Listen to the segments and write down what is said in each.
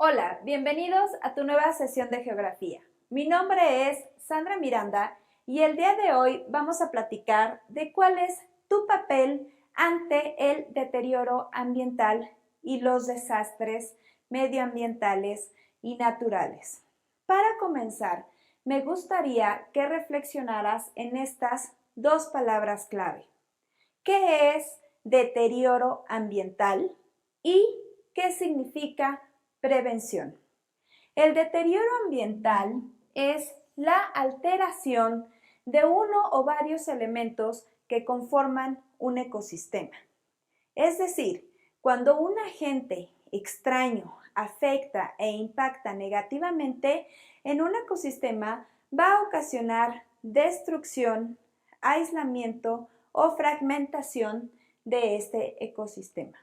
Hola, bienvenidos a tu nueva sesión de geografía. Mi nombre es Sandra Miranda y el día de hoy vamos a platicar de cuál es tu papel ante el deterioro ambiental y los desastres medioambientales y naturales. Para comenzar, me gustaría que reflexionaras en estas dos palabras clave. ¿Qué es deterioro ambiental y qué significa prevención? El deterioro ambiental es la alteración de uno o varios elementos que conforman un ecosistema. Es decir, cuando un agente extraño afecta e impacta negativamente en un ecosistema, va a ocasionar destrucción, aislamiento o fragmentación de este ecosistema.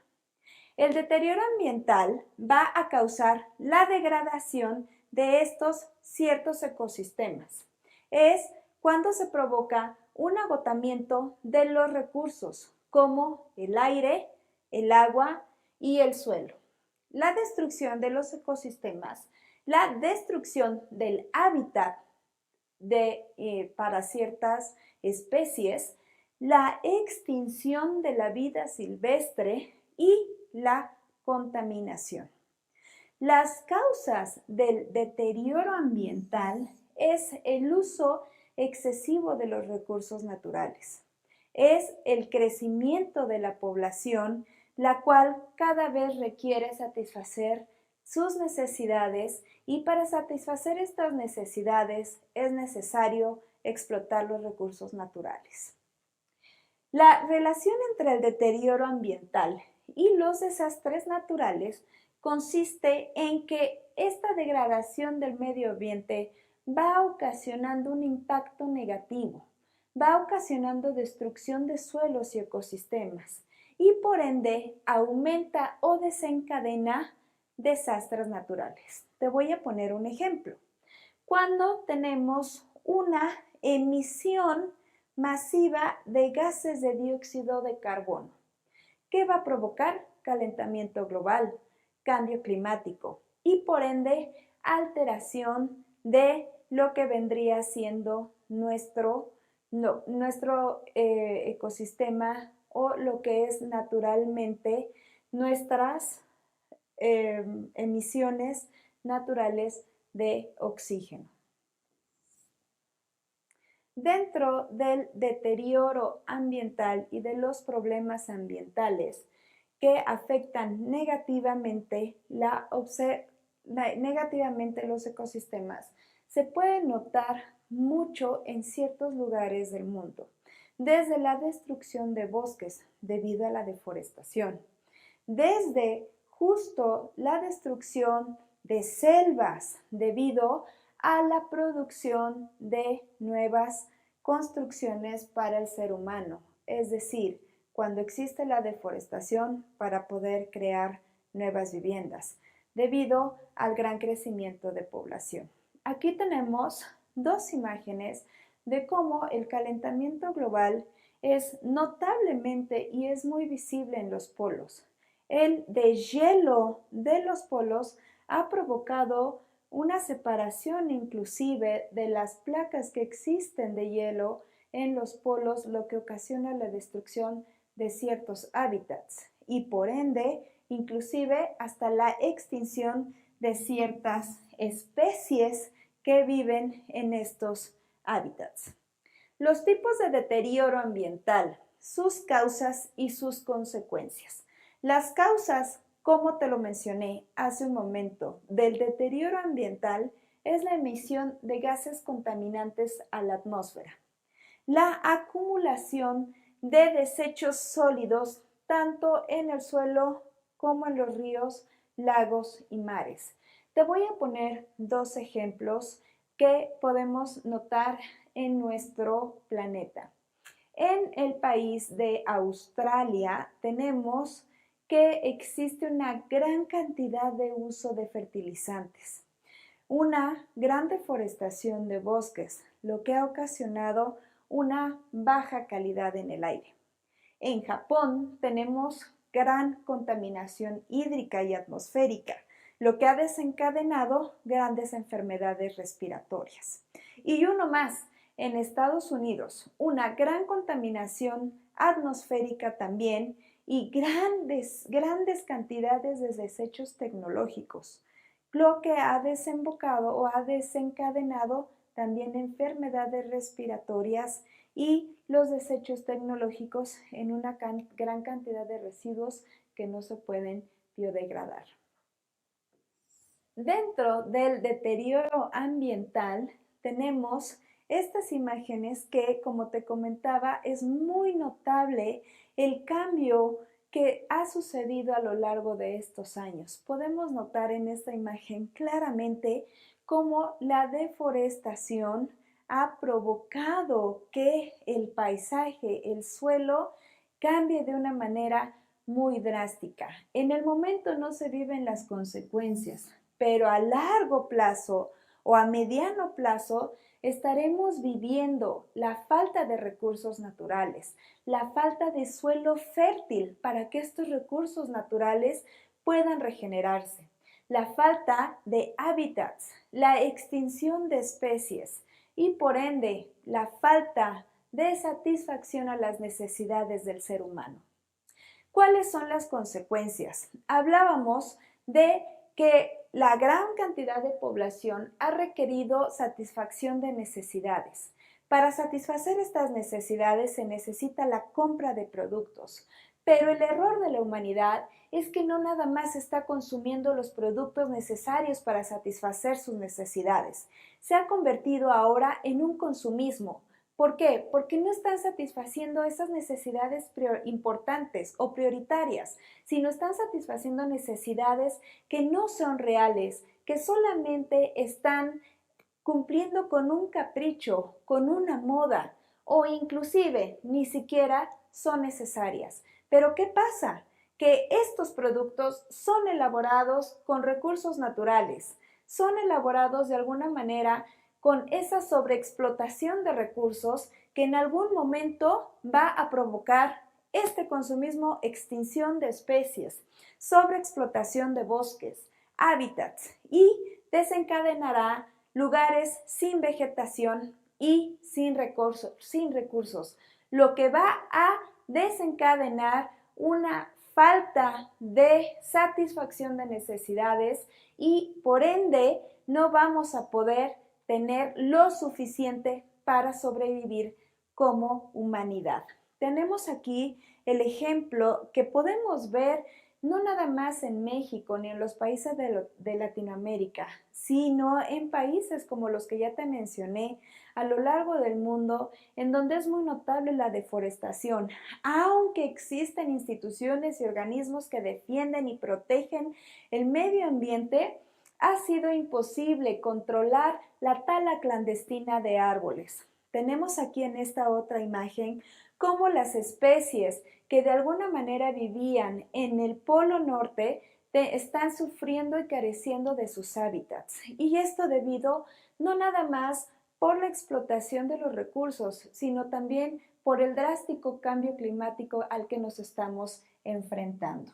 El deterioro ambiental va a causar la degradación de estos ciertos ecosistemas. Es cuando se provoca un agotamiento de los recursos como el aire, el agua y el suelo. La destrucción de los ecosistemas, la destrucción del hábitat para ciertas especies, la extinción de la vida silvestre y la contaminación. Las causas del deterioro ambiental es el uso excesivo de los recursos naturales. Es el crecimiento de la población, la cual cada vez requiere satisfacer sus necesidades y para satisfacer estas necesidades es necesario explotar los recursos naturales. La relación entre el deterioro ambiental y los desastres naturales consiste en que esta degradación del medio ambiente va ocasionando un impacto negativo, va ocasionando destrucción de suelos y ecosistemas y por ende aumenta o desencadena desastres naturales. Te voy a poner un ejemplo. Cuando tenemos una emisión masiva de gases de dióxido de carbono, ¿qué va a provocar? Calentamiento global, cambio climático y por ende alteración de lo que vendría siendo nuestro ecosistema o lo que es naturalmente nuestras emisiones naturales de oxígeno. Dentro del deterioro ambiental y de los problemas ambientales que afectan negativamente los ecosistemas, se puede notar mucho en ciertos lugares del mundo, desde la destrucción de bosques debido a la deforestación, desde justo la destrucción de selvas debido a la producción de nuevas construcciones para el ser humano, es decir, cuando existe la deforestación para poder crear nuevas viviendas, debido al gran crecimiento de población. Aquí tenemos dos imágenes de cómo el calentamiento global es notablemente y es muy visible en los polos. El deshielo de los polos ha provocado una separación inclusive de las placas que existen de hielo en los polos, lo que ocasiona la destrucción de ciertos hábitats y por ende inclusive hasta la extinción de ciertas especies que viven en estos hábitats. Los tipos de deterioro ambiental, sus causas y sus consecuencias. Las causas, como te lo mencioné hace un momento, del deterioro ambiental es la emisión de gases contaminantes a la atmósfera, la acumulación de desechos sólidos tanto en el suelo como en los ríos, lagos y mares. Te voy a poner dos ejemplos que podemos notar en nuestro planeta. En el país de Australia tenemos que existe una gran cantidad de uso de fertilizantes, una gran deforestación de bosques, lo que ha ocasionado una baja calidad en el aire. En Japón tenemos gran contaminación hídrica y atmosférica, lo que ha desencadenado grandes enfermedades respiratorias. Y uno más, en Estados Unidos, una gran contaminación atmosférica también y grandes cantidades de desechos tecnológicos, lo que ha desembocado o ha desencadenado también enfermedades respiratorias y los desechos tecnológicos en una gran cantidad de residuos que no se pueden biodegradar. Dentro del deterioro ambiental tenemos estas imágenes que, como te comentaba, es muy notable el cambio que ha sucedido a lo largo de estos años. Podemos notar en esta imagen claramente cómo la deforestación ha provocado que el paisaje, el suelo, cambie de una manera muy drástica. En el momento no se viven las consecuencias, pero a largo plazo o a mediano plazo estaremos viviendo la falta de recursos naturales, la falta de suelo fértil para que estos recursos naturales puedan regenerarse, la falta de hábitats, la extinción de especies y por ende la falta de satisfacción a las necesidades del ser humano. ¿Cuáles son las consecuencias? Hablábamos de que la gran cantidad de población ha requerido satisfacción de necesidades. Para satisfacer estas necesidades se necesita la compra de productos, pero el error de la humanidad es que no nada más está consumiendo los productos necesarios para satisfacer sus necesidades. Se ha convertido ahora en un consumismo. ¿Por qué? Porque no están satisfaciendo esas necesidades importantes o prioritarias, sino están satisfaciendo necesidades que no son reales, que solamente están cumpliendo con un capricho, con una moda o inclusive ni siquiera son necesarias. Pero ¿qué pasa? Que estos productos son elaborados con recursos naturales, son elaborados de alguna manera con esa sobreexplotación de recursos que en algún momento va a provocar este consumismo, extinción de especies, sobreexplotación de bosques, hábitats y desencadenará lugares sin vegetación y sin recursos, lo que va a desencadenar una falta de satisfacción de necesidades y por ende no vamos a poder tener lo suficiente para sobrevivir como humanidad. Tenemos aquí el ejemplo que podemos ver no nada más en México ni en los países de Latinoamérica, sino en países como los que ya te mencioné a lo largo del mundo, en donde es muy notable la deforestación. Aunque existen instituciones y organismos que defienden y protegen el medio ambiente, ha sido imposible controlar la tala clandestina de árboles. Tenemos aquí en esta otra imagen cómo las especies que de alguna manera vivían en el Polo Norte están sufriendo y careciendo de sus hábitats. Y esto debido no nada más por la explotación de los recursos, sino también por el drástico cambio climático al que nos estamos enfrentando.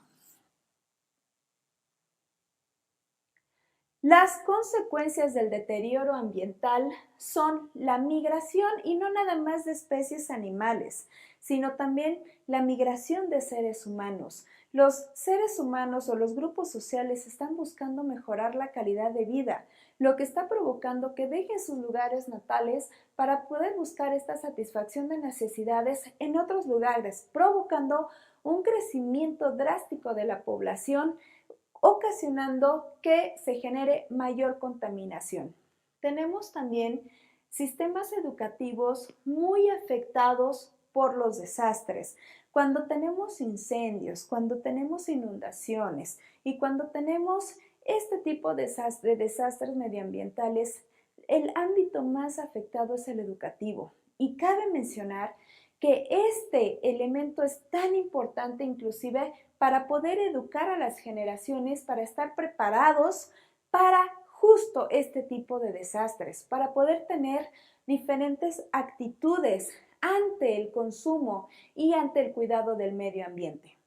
Las consecuencias del deterioro ambiental son la migración y no nada más de especies animales, sino también la migración de seres humanos. Los seres humanos o los grupos sociales están buscando mejorar la calidad de vida, lo que está provocando que dejen sus lugares natales para poder buscar esta satisfacción de necesidades en otros lugares, provocando un crecimiento drástico de la población, ocasionando que se genere mayor contaminación. Tenemos también sistemas educativos muy afectados por los desastres. Cuando tenemos incendios, cuando tenemos inundaciones y cuando tenemos este tipo de desastres medioambientales, el ámbito más afectado es el educativo. Y cabe mencionar que este elemento es tan importante inclusive para poder educar a las generaciones, para estar preparados para justo este tipo de desastres, para poder tener diferentes actitudes ante el consumo y ante el cuidado del medio ambiente.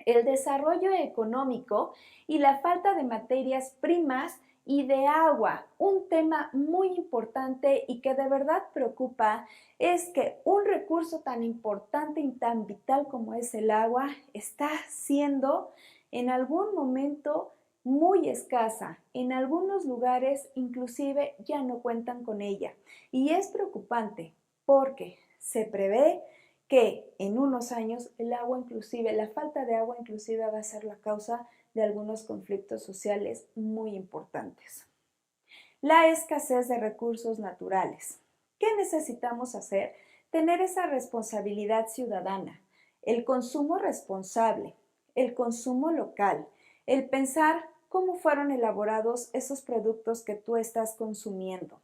el desarrollo económico y la falta de materias primas y de agua. Un tema muy importante y que de verdad preocupa es que un recurso tan importante y tan vital como es el agua está siendo en algún momento muy escasa. En algunos lugares inclusive ya no cuentan con ella. Y es preocupante porque se prevé que en unos años el agua inclusive, la falta de agua inclusive va a ser la causa de algunos conflictos sociales muy importantes. La escasez de recursos naturales. ¿Qué necesitamos hacer? Tener esa responsabilidad ciudadana, el consumo responsable, el consumo local, el pensar cómo fueron elaborados esos productos que tú estás consumiendo,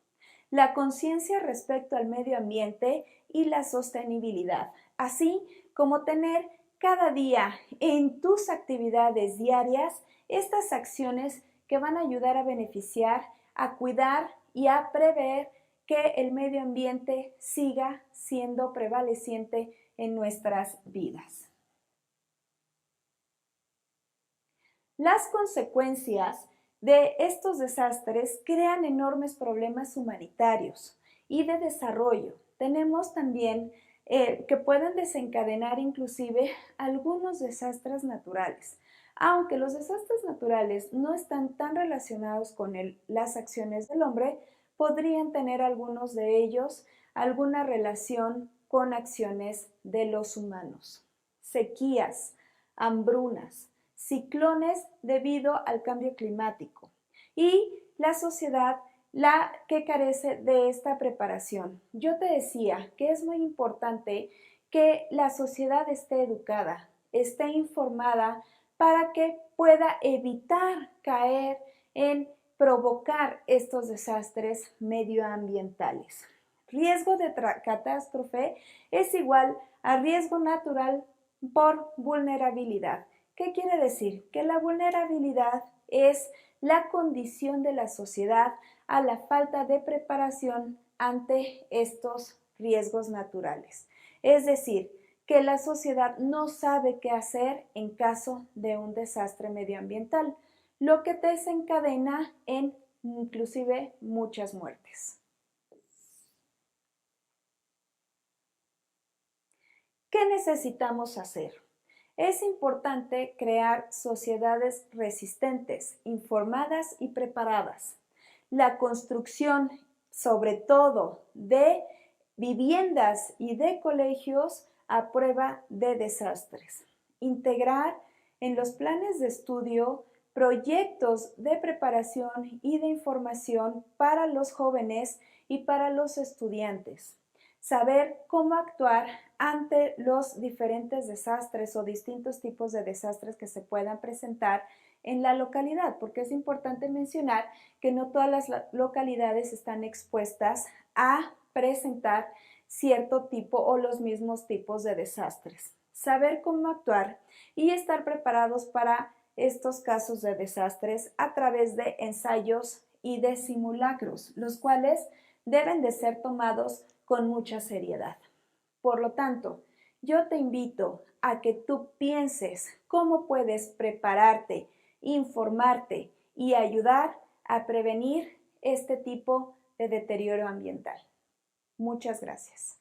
la conciencia respecto al medio ambiente y la sostenibilidad, así como tener cada día en tus actividades diarias estas acciones que van a ayudar a beneficiar, a cuidar y a prever que el medio ambiente siga siendo prevaleciente en nuestras vidas. Las consecuencias de estos desastres crean enormes problemas humanitarios y de desarrollo. Tenemos también que pueden desencadenar inclusive algunos desastres naturales. Aunque los desastres naturales no están tan relacionados con las acciones del hombre, podrían tener algunos de ellos alguna relación con acciones de los humanos. Sequías, hambrunas, ciclones debido al cambio climático y la sociedad la que carece de esta preparación. Yo te decía que es muy importante que la sociedad esté educada, esté informada para que pueda evitar caer en provocar estos desastres medioambientales. Riesgo de catástrofe es igual a riesgo natural por vulnerabilidad. ¿Qué quiere decir? Que la vulnerabilidad es la condición de la sociedad a la falta de preparación ante estos riesgos naturales. Es decir, que la sociedad no sabe qué hacer en caso de un desastre medioambiental, lo que desencadena en inclusive muchas muertes. ¿Qué necesitamos hacer? Es importante crear sociedades resistentes, informadas y preparadas. La construcción, sobre todo, de viviendas y de colegios a prueba de desastres. Integrar en los planes de estudio proyectos de preparación y de información para los jóvenes y para los estudiantes. Saber cómo actuar ante los diferentes desastres o distintos tipos de desastres que se puedan presentar en la localidad, porque es importante mencionar que no todas las localidades están expuestas a presentar cierto tipo o los mismos tipos de desastres. Saber cómo actuar y estar preparados para estos casos de desastres a través de ensayos y de simulacros, los cuales deben de ser tomados con mucha seriedad. Por lo tanto, yo te invito a que tú pienses cómo puedes prepararte, informarte y ayudar a prevenir este tipo de deterioro ambiental. Muchas gracias.